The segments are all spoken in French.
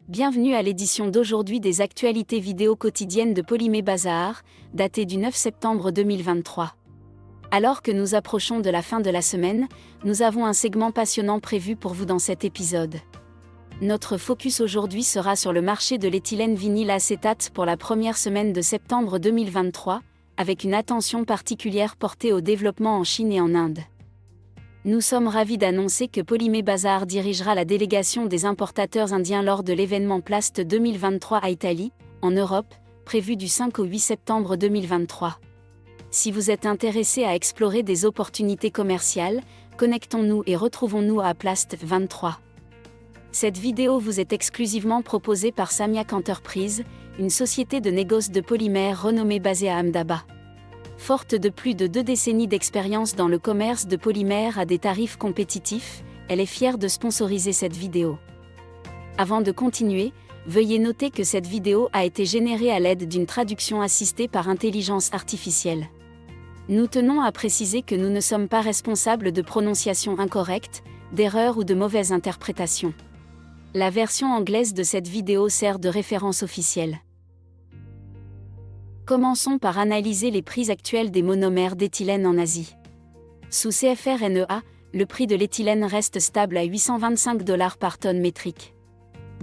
Bienvenue à l'édition d'aujourd'hui des actualités vidéo quotidiennes de Polymé Bazar, datée du 9 septembre 2023. Alors que nous approchons de la fin de la semaine, nous avons un segment passionnant prévu pour vous dans cet épisode. Notre focus aujourd'hui sera sur le marché de l'éthylène vinyle acétate pour la première semaine de septembre 2023, avec une attention particulière portée au développement en Chine et en Inde. Nous sommes ravis d'annoncer que Polymé Bazar dirigera la délégation des importateurs indiens lors de l'événement Plast 2023 à Italie, en Europe, prévu du 5 au 8 septembre 2023. Si vous êtes intéressé à explorer des opportunités commerciales, connectons-nous et retrouvons-nous à Plast 23. Cette vidéo vous est exclusivement proposée par Samiak Enterprises, une société de négoce de polymères renommée basée à Ahmedabad. Forte de plus de 2 décennies d'expérience dans le commerce de polymères à des tarifs compétitifs, elle est fière de sponsoriser cette vidéo. Avant de continuer, veuillez noter que cette vidéo a été générée à l'aide d'une traduction assistée par intelligence artificielle. Nous tenons à préciser que nous ne sommes pas responsables de prononciation incorrecte, d'erreurs ou de mauvaises interprétations. La version anglaise de cette vidéo sert de référence officielle. Commençons par analyser les prix actuels des monomères d'éthylène en Asie. Sous CFR-NEA, le prix de l'éthylène reste stable à $825 par tonne métrique.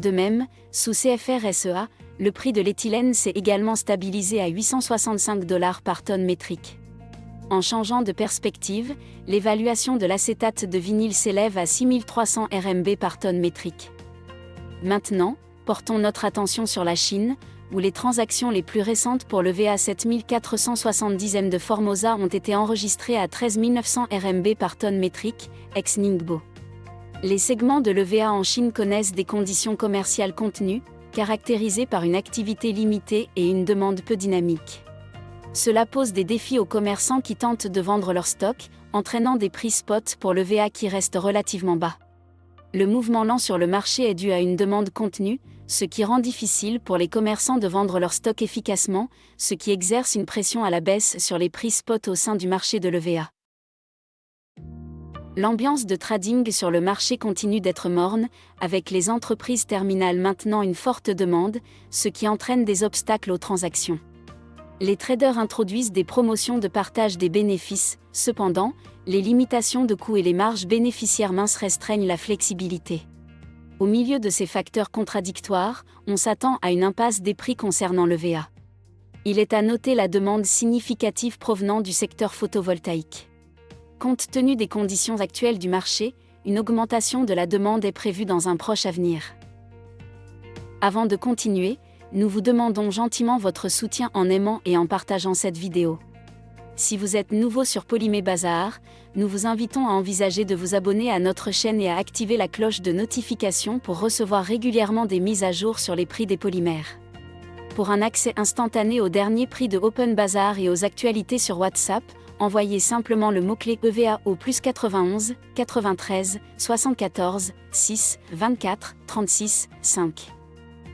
De même, sous CFR-SEA, le prix de l'éthylène s'est également stabilisé à $865 par tonne métrique. En changeant de perspective, l'évaluation de l'acétate de vinyle s'élève à 6300 RMB par tonne métrique. Maintenant, portons notre attention sur la Chine, où les transactions les plus récentes pour le VA 7470 M de Formosa ont été enregistrées à 13 900 RMB par tonne métrique, ex-Ningbo. Les segments de l'EVA en Chine connaissent des conditions commerciales contenues, caractérisées par une activité limitée et une demande peu dynamique. Cela pose des défis aux commerçants qui tentent de vendre leur stock, entraînant des prix spot pour le VA qui restent relativement bas. Le mouvement lent sur le marché est dû à une demande contenue, ce qui rend difficile pour les commerçants de vendre leur stock efficacement, ce qui exerce une pression à la baisse sur les prix spot au sein du marché de l'EVA. L'ambiance de trading sur le marché continue d'être morne, avec les entreprises terminales maintenant une forte demande, ce qui entraîne des obstacles aux transactions. Les traders introduisent des promotions de partage des bénéfices, cependant, les limitations de coûts et les marges bénéficiaires minces restreignent la flexibilité. Au milieu de ces facteurs contradictoires, on s'attend à une impasse des prix concernant l'EVA. Il est à noter la demande significative provenant du secteur photovoltaïque. Compte tenu des conditions actuelles du marché, une augmentation de la demande est prévue dans un proche avenir. Avant de continuer, nous vous demandons gentiment votre soutien en aimant et en partageant cette vidéo. Si vous êtes nouveau sur Polymé Bazar, nous vous invitons à envisager de vous abonner à notre chaîne et à activer la cloche de notification pour recevoir régulièrement des mises à jour sur les prix des polymères. Pour un accès instantané aux derniers prix de Open Bazar et aux actualités sur WhatsApp, envoyez simplement le mot-clé EVA au +91 93 74 6 24 36 5.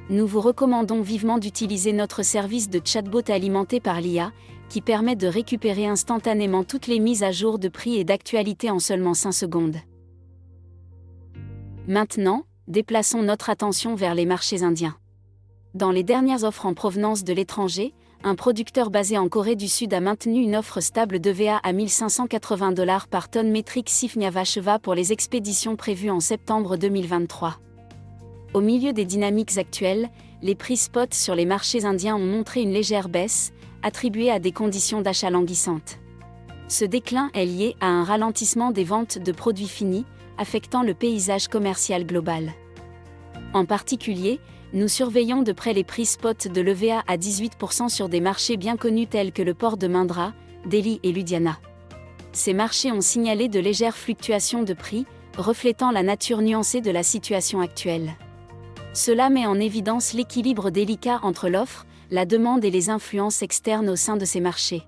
Nous vous recommandons vivement d'utiliser notre service de chatbot alimenté par l'IA, qui permet de récupérer instantanément toutes les mises à jour de prix et d'actualité en seulement 5 secondes. Maintenant, déplaçons notre attention vers les marchés indiens. Dans les dernières offres en provenance de l'étranger, un producteur basé en Corée du Sud a maintenu une offre stable d'EVA à $1580 par tonne métrique Sifnyavasheva pour les expéditions prévues en septembre 2023. Au milieu des dynamiques actuelles, les prix spot sur les marchés indiens ont montré une légère baisse, attribuée à des conditions d'achat languissantes. Ce déclin est lié à un ralentissement des ventes de produits finis, affectant le paysage commercial global. En particulier, nous surveillons de près les prix spot de l'EVA à 18% sur des marchés bien connus tels que le port de Mundra, Delhi et Ludhiana. Ces marchés ont signalé de légères fluctuations de prix, reflétant la nature nuancée de la situation actuelle. Cela met en évidence l'équilibre délicat entre l'offre, la demande et les influences externes au sein de ces marchés.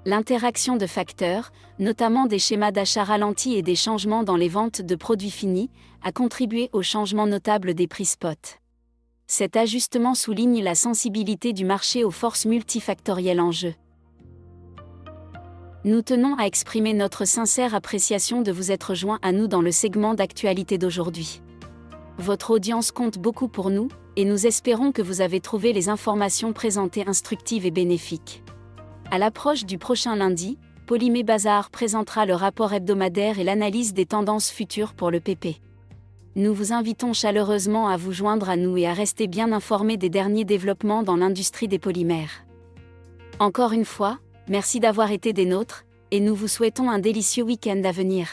L'interaction de facteurs, notamment des schémas d'achat ralentis et des changements dans les ventes de produits finis, a contribué au changement notable des prix spot. Cet ajustement souligne la sensibilité du marché aux forces multifactorielles en jeu. Nous tenons à exprimer notre sincère appréciation de vous être joints à nous dans le segment d'actualité d'aujourd'hui. Votre audience compte beaucoup pour nous, et nous espérons que vous avez trouvé les informations présentées instructives et bénéfiques. À l'approche du prochain lundi, Polymé Bazar présentera le rapport hebdomadaire et l'analyse des tendances futures pour le PP. Nous vous invitons chaleureusement à vous joindre à nous et à rester bien informés des derniers développements dans l'industrie des polymères. Encore une fois, merci d'avoir été des nôtres, et nous vous souhaitons un délicieux week-end à venir.